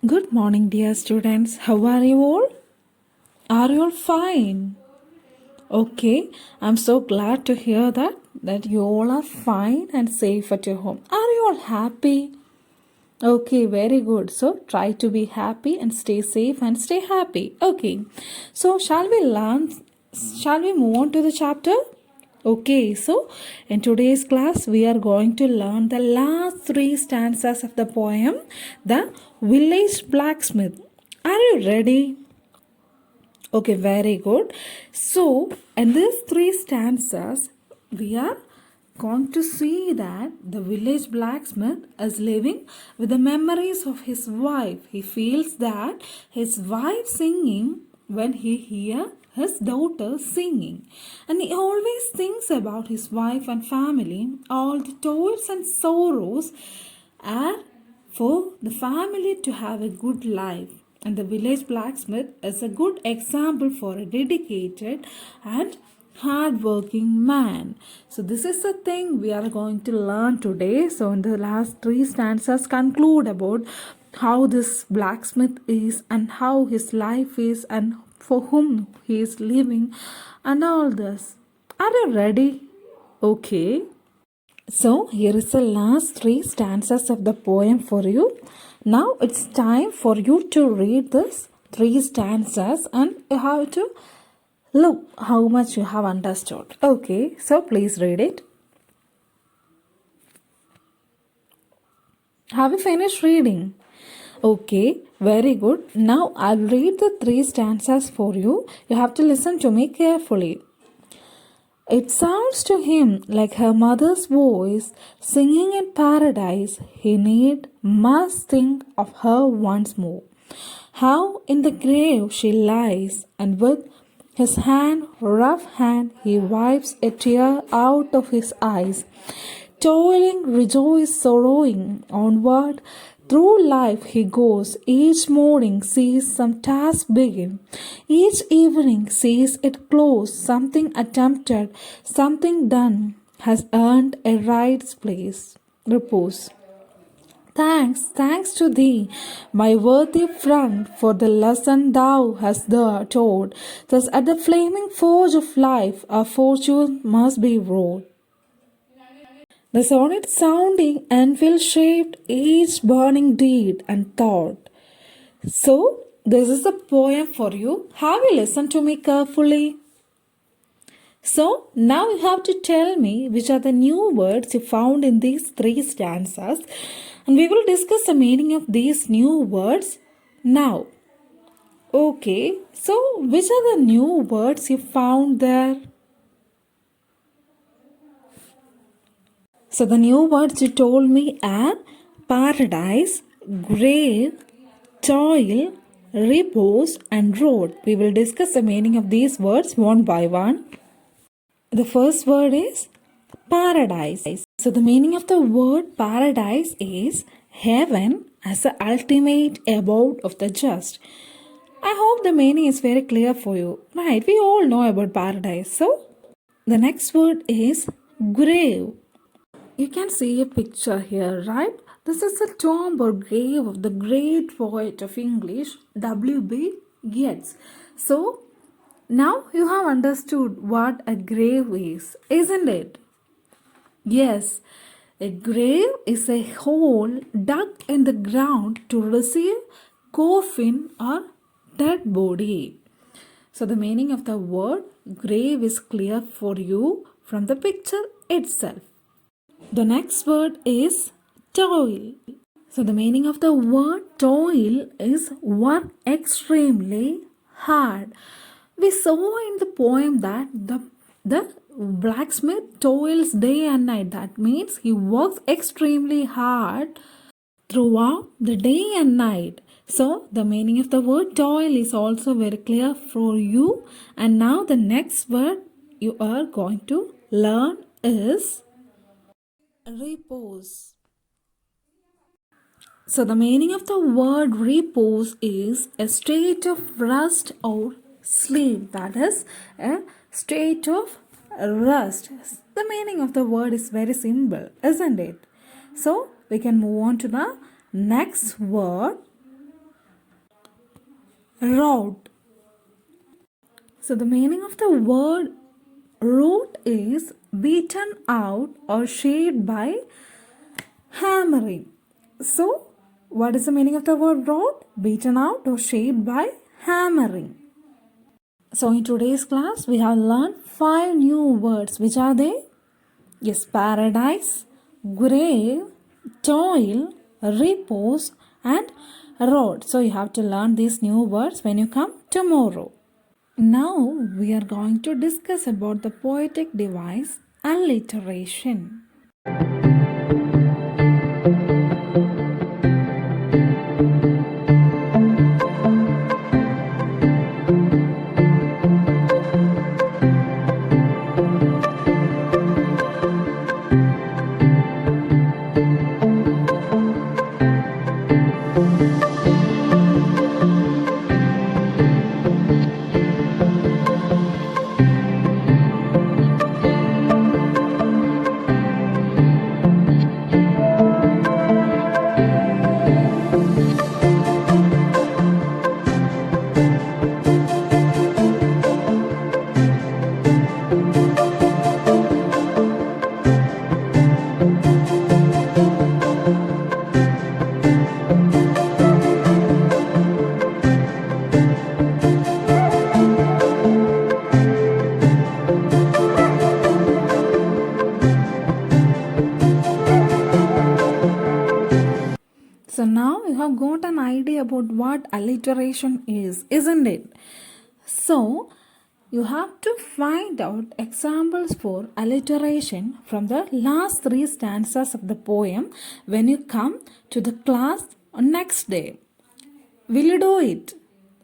Good morning, dear students. How are you all? Are you all fine? Okay, I'm so glad to hear that you all are fine and safe at your home. Are you all happy? Okay, very good. So try to be happy and stay safe and stay happy. Okay. So shall we move on to the chapter? Okay, so in today's class, we are going to learn the last three stanzas of the poem, The Village Blacksmith. Are you ready? Okay, very good. So, in these three stanzas, we are going to see that the village blacksmith is living with the memories of his wife. He feels that his wife singing when he hears his daughter singing, and he always thinks about his wife and family. All the toils and sorrows are for the family to have a good life. And the village blacksmith is a good example for a dedicated and hard-working man. So this is the thing we are going to learn today. So in the last three stanzas conclude about how this blacksmith is and how his life is and for whom he is living and all this. Are you ready? Okay. So here is the last three stanzas of the poem for you. Now it's time for you to read this three stanzas and you have to look how much you have understood. Okay, so please read it. Have you finished reading? Okay, very good. Now I'll read the three stanzas for you. You have to listen to me carefully. It sounds to him like her mother's voice singing in paradise. He must think of her once more. How in the grave she lies, and with his rough hand, he wipes a tear out of his eyes. Toiling, rejoiced, sorrowing, onward through life he goes. Each morning sees some task begin. Each evening sees it close. Something attempted, something done has earned a right's place. Repose. Thanks to thee, my worthy friend, for the lesson thou hast there taught. Thus at the flaming forge of life our fortune must be wrought. The sonnet sounding and will shaped each burning deed and thought. So, this is the poem for you. Have you listened to me carefully? So, now you have to tell me which are the new words you found in these three stanzas, and we will discuss the meaning of these new words now. Okay, so which are the new words you found there? So the new words you told me are paradise, grave, toil, repose, and road. We will discuss the meaning of these words one by one. The first word is paradise. So the meaning of the word paradise is heaven as the ultimate abode of the just. I hope the meaning is very clear for you. Right, we all know about paradise. So the next word is grave. You can see a picture here, right? This is the tomb or grave of the great poet of English, W.B. Yeats. So, now you have understood what a grave is, isn't it? Yes, a grave is a hole dug in the ground to receive coffin or dead body. So, the meaning of the word grave is clear for you from the picture itself. The next word is toil. So the meaning of the word toil is work extremely hard. We saw in the poem that the blacksmith toils day and night. That means he works extremely hard throughout the day and night. So the meaning of the word toil is also very clear for you. And now the next word you are going to learn is repose. So the meaning of the word repose is a state of rest or sleep. That is a state of rest. The meaning of the word is very simple, isn't it? So we can move on to the next word. road. So the meaning of the word root is beaten out or shaped by hammering. So what is the meaning of the word root? Beaten out or shaped by hammering. So in today's class we have learned 5 new words. Which are they? Yes, paradise, grave, toil, repose and road. So you have to learn these new words when you come tomorrow. Now we are going to discuss about the poetic device alliteration. So now you have got an idea about what alliteration is, isn't it? So you have to find out examples for alliteration from the last 3 stanzas of the poem when you come to the class next day. Will you do it?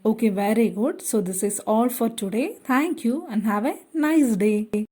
Okay, very good. So this is all for today. Thank you and have a nice day.